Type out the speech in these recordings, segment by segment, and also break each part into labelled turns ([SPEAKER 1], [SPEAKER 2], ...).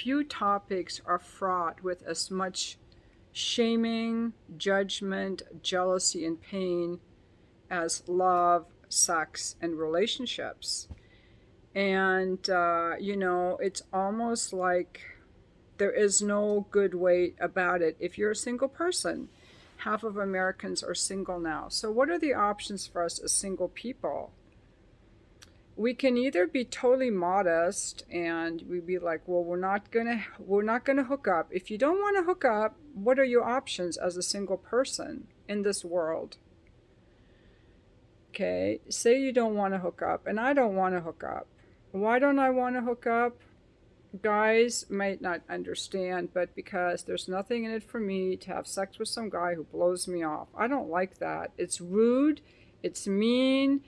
[SPEAKER 1] few topics are fraught with as much shaming, judgment, jealousy, and pain as love, sex, and relationships. And, it's almost like there is no good way about it. If you're a single person, half of Americans are single now. So, what are the options for us as single people? We can either be totally modest and we be like, well, we're not gonna hook up. If you don't want to hook up, what are your options as a single person in this world? Okay, say you don't want to hook up, and I don't want to hook up. Why don't I want to hook up? Guys might not understand, but because there's nothing in it for me to have sex with some guy who blows me off. I don't like that. It's rude, it's mean,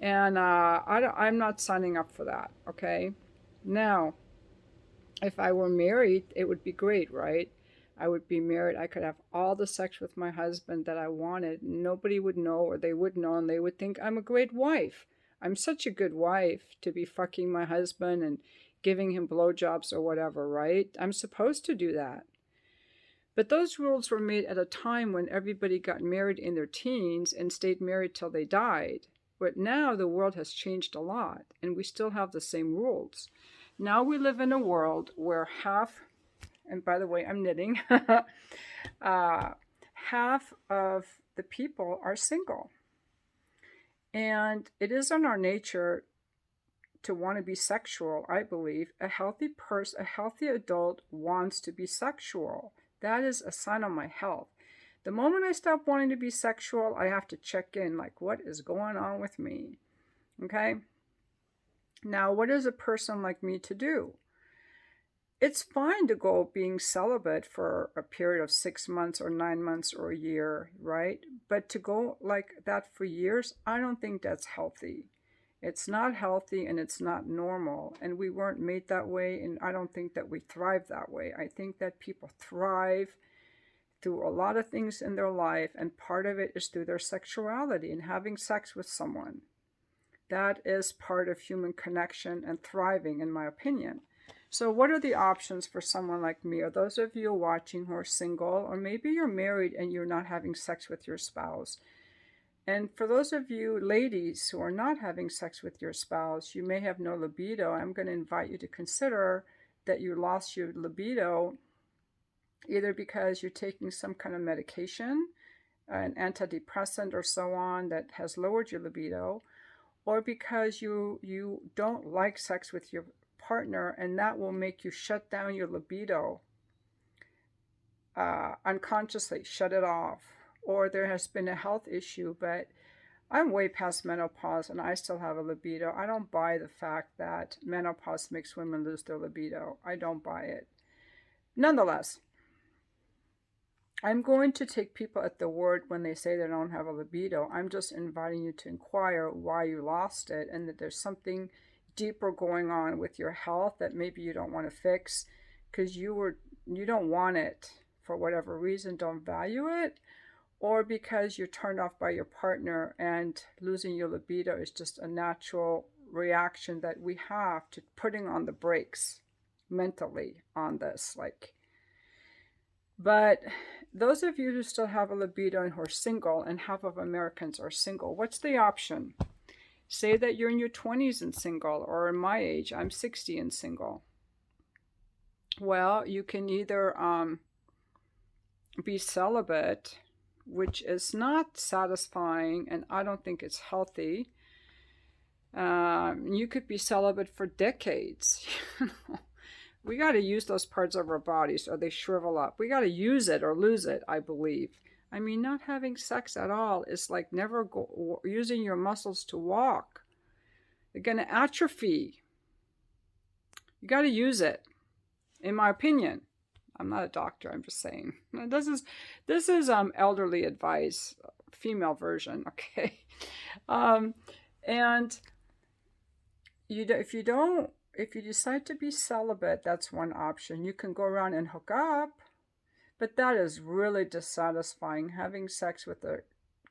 [SPEAKER 1] and I'm not signing up for that, okay? Now, if I were married, it would be great, right? I would be married. I could have all the sex with my husband that I wanted. Nobody would know, or they would know, and they would think I'm a great wife. I'm such a good wife to be fucking my husband and giving him blowjobs or whatever, right? I'm supposed to do that. But those rules were made at a time when everybody got married in their teens and stayed married till they died. But now the world has changed a lot, and we still have the same rules. Now we live in a world where and by the way, I'm knitting, half of the people are single. And it is in our nature to want to be sexual, I believe. A healthy adult wants to be sexual. That is a sign of my health. The moment I stop wanting to be sexual, I have to check in, like, what is going on with me? Okay? Now, what is a person like me to do? It's fine to go being celibate for a period of 6 months or 9 months or a year, right? But to go like that for years, I don't think that's healthy. It's not healthy and it's not normal. And we weren't made that way, and I don't think that we thrive that way. I think that people thrive through a lot of things in their life, and part of it is through their sexuality and having sex with someone. That is part of human connection and thriving, in my opinion. So, what are the options for someone like me, or those of you watching who are single, or maybe you're married and you're not having sex with your spouse? And for those of you ladies who are not having sex with your spouse, you may have no libido. I'm going to invite you to consider that you lost your libido either because you're taking some kind of medication, an antidepressant or so on, that has lowered your libido, or because you don't like sex with your partner, and that will make you shut down your libido, unconsciously shut it off. Or there has been a health issue, but I'm way past menopause and I still have a libido. I don't buy the fact that menopause makes women lose their libido. I don't buy it. Nonetheless, I'm going to take people at the word when they say they don't have a libido. I'm just inviting you to inquire why you lost it, and that there's something deeper going on with your health that maybe you don't want to fix because you don't want it for whatever reason, don't value it, or because you're turned off by your partner, and losing your libido is just a natural reaction that we have to putting on the brakes mentally on this. But those of you who still have a libido and who are single, and half of Americans are single, what's the option? Say that you're in your 20s and single, or in my age, I'm 60 and single. Well, you can either be celibate, which is not satisfying, and I don't think it's healthy. You could be celibate for decades. We got to use those parts of our bodies or they shrivel up. We got to use it or lose it, I believe. I mean, not having sex at all is like never using your muscles to walk. They're going to atrophy. You got to use it, in my opinion. I'm not a doctor, I'm just saying. This is elderly advice, female version, okay? And if you decide to be celibate, that's one option. You can go around and hook up, but that is really dissatisfying. Having sex with a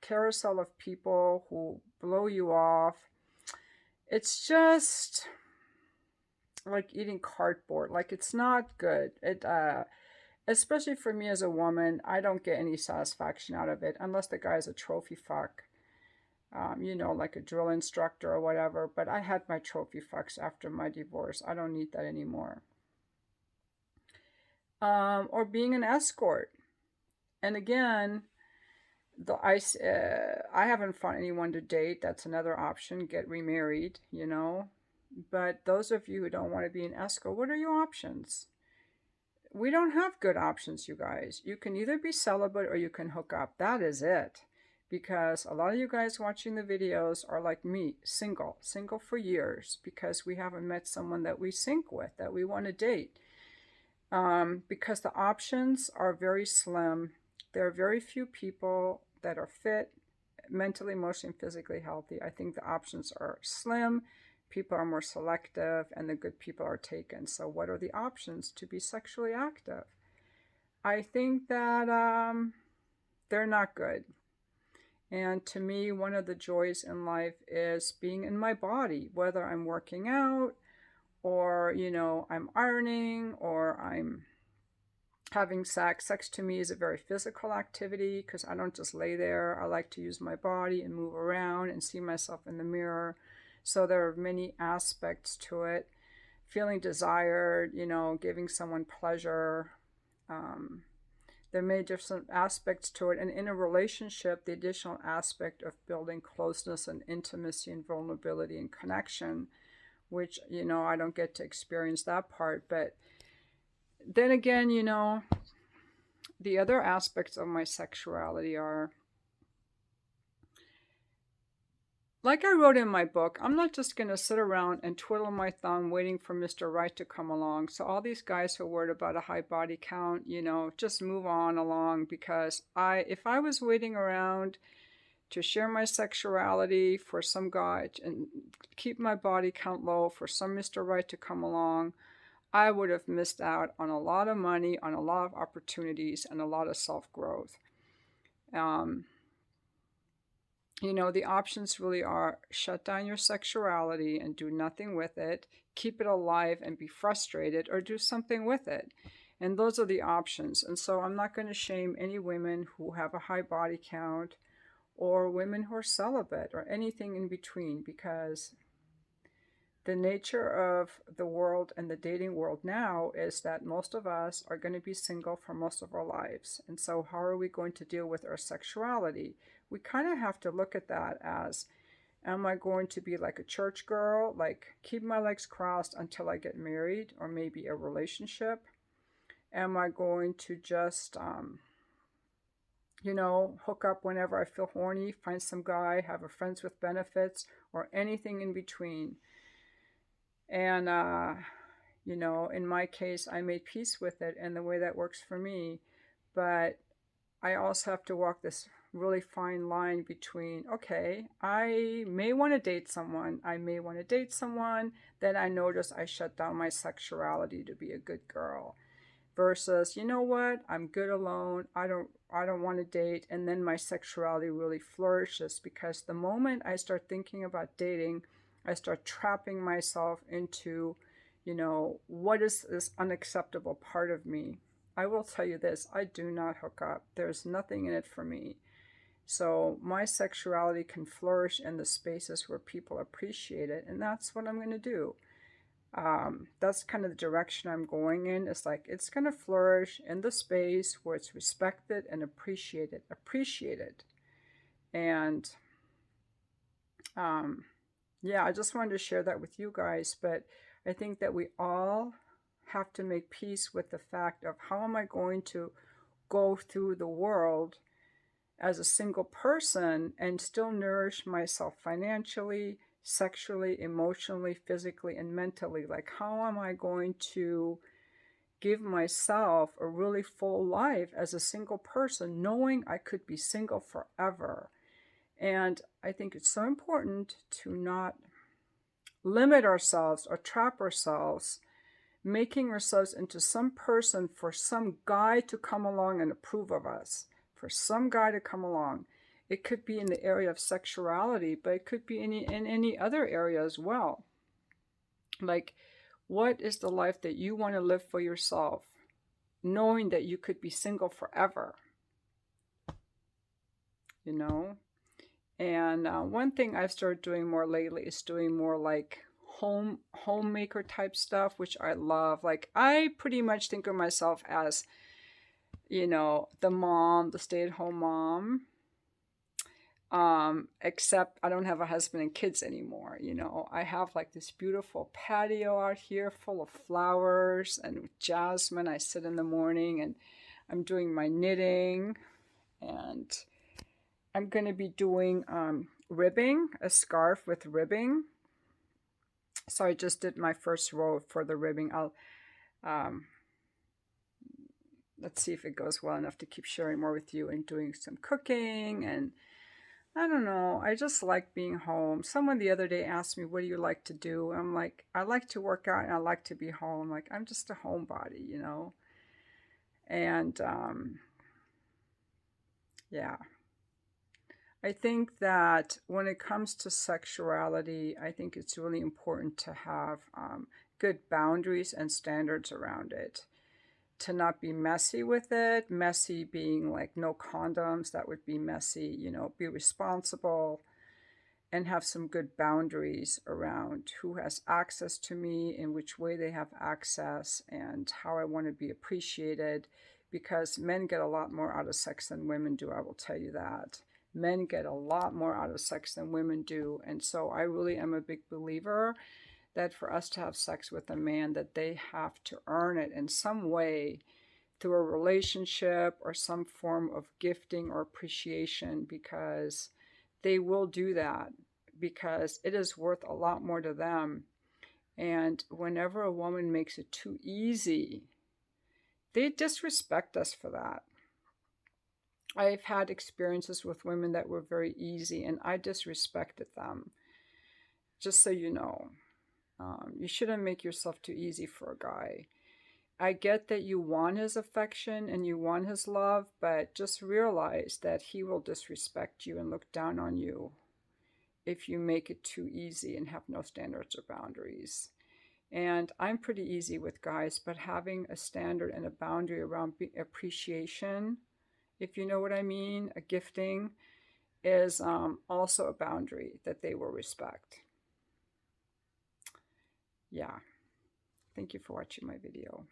[SPEAKER 1] carousel of people who blow you off, it's like eating cardboard. Like, it's not good. Especially for me as a woman, I don't get any satisfaction out of it unless the guy's a trophy fuck. Like a drill instructor or whatever. But I had my trophy fucks after my divorce. I don't need that anymore. Or being an escort. And again, I haven't found anyone to date. That's another option. Get remarried, But those of you who don't want to be an escort, what are your options? We don't have good options, you guys. You can either be celibate or you can hook up. That is it. Because a lot of you guys watching the videos are like me, single for years, because we haven't met someone that we sync with, that we want to date. Because the options are very slim. There are very few people that are fit, mentally, emotionally, and physically healthy. I think the options are slim. People are more selective, and the good people are taken. So what are the options to be sexually active? I think that they're not good. And to me, one of the joys in life is being in my body, whether I'm working out or, I'm ironing or I'm having sex. Sex to me is a very physical activity because I don't just lay there. I like to use my body and move around and see myself in the mirror. So there are many aspects to it. Feeling desired, giving someone pleasure. There are many different aspects to it. And in a relationship, the additional aspect of building closeness and intimacy and vulnerability and connection, which, I don't get to experience that part. But then again, the other aspects of my sexuality are, like I wrote in my book, I'm not just going to sit around and twiddle my thumb waiting for Mr. Right to come along. So all these guys who are worried about a high body count, just move on along, because if I was waiting around to share my sexuality for some guy and keep my body count low for some Mr. Right to come along, I would have missed out on a lot of money, on a lot of opportunities, and a lot of self-growth. The options really are shut down your sexuality and do nothing with it, keep it alive and be frustrated, or do something with it. And those are the options. And so I'm not going to shame any women who have a high body count or women who are celibate or anything in between, because the nature of the world and the dating world now is that most of us are going to be single for most of our lives. And so how are we going to deal with our sexuality? We kind of have to look at that as, am I going to be like a church girl, like keep my legs crossed until I get married or maybe a relationship? Am I going to just, hook up whenever I feel horny, find some guy, have a friends with benefits, or anything in between? And, in my case, I made peace with it and the way that works for me. But I also have to walk this really fine line between, okay, I may want to date someone. Then I notice I shut down my sexuality to be a good girl. Versus, you know what, I'm good alone. I don't want to date. And then my sexuality really flourishes, because the moment I start thinking about dating, I start trapping myself into, what is this unacceptable part of me? I will tell you this, I do not hook up. There's nothing in it for me. So my sexuality can flourish in the spaces where people appreciate it, and that's what I'm going to do. That's kind of the direction I'm going in. It's like, it's going to flourish in the space where it's respected and appreciated. And, yeah, I just wanted to share that with you guys, but I think that we all have to make peace with the fact of, how am I going to go through the world as a single person and still nourish myself financially, sexually, emotionally, physically, and mentally? Like, how am I going to give myself a really full life as a single person, knowing I could be single forever? And I think it's so important to not limit ourselves or trap ourselves, making ourselves into some person for some guy to come along and approve of us, for some guy to come along. It could be in the area of sexuality, but it could be in any other area as well. Like, What is the life that you want to live for yourself, knowing that you could be single forever? You know? And one thing I've started doing more lately is doing more like homemaker type stuff, which I love. Like, I pretty much think of myself as, you know, the mom, the stay-at-home mom. Except I don't have a husband and kids anymore. You know, I have like this beautiful patio out here full of flowers and jasmine. I sit in the morning and I'm doing my knitting, and I'm going to be doing ribbing, a scarf with ribbing. So I just did my first row for the ribbing. I'll let's see if it goes well enough to keep sharing more with you, and doing some cooking. And I don't know, I just like being home. Someone the other day asked me, what do you like to do? I'm like, I like to work out and I like to be home. Like, I'm just a homebody, you know? And yeah. I think that when it comes to sexuality, I think it's really important to have good boundaries and standards around it. To not be messy with it, messy being like no condoms, that would be messy, you know, be responsible and have some good boundaries around who has access to me, in which way they have access, and how I want to be appreciated. Because men get a lot more out of sex than women do, I will tell you that. Men get a lot more out of sex than women do. And so I really am a big believer that for us to have sex with a man, that they have to earn it in some way, through a relationship or some form of gifting or appreciation, because they will do that, because it is worth a lot more to them. And whenever a woman makes it too easy, they disrespect us for that. I've had experiences with women that were very easy, and I disrespected them. Just so you know, you shouldn't make yourself too easy for a guy. I get that you want his affection and you want his love, but just realize that he will disrespect you and look down on you if you make it too easy and have no standards or boundaries. And I'm pretty easy with guys, but having a standard and a boundary around appreciation, if you know what I mean, a gifting, is also a boundary that they will respect. Yeah. Thank you for watching my video.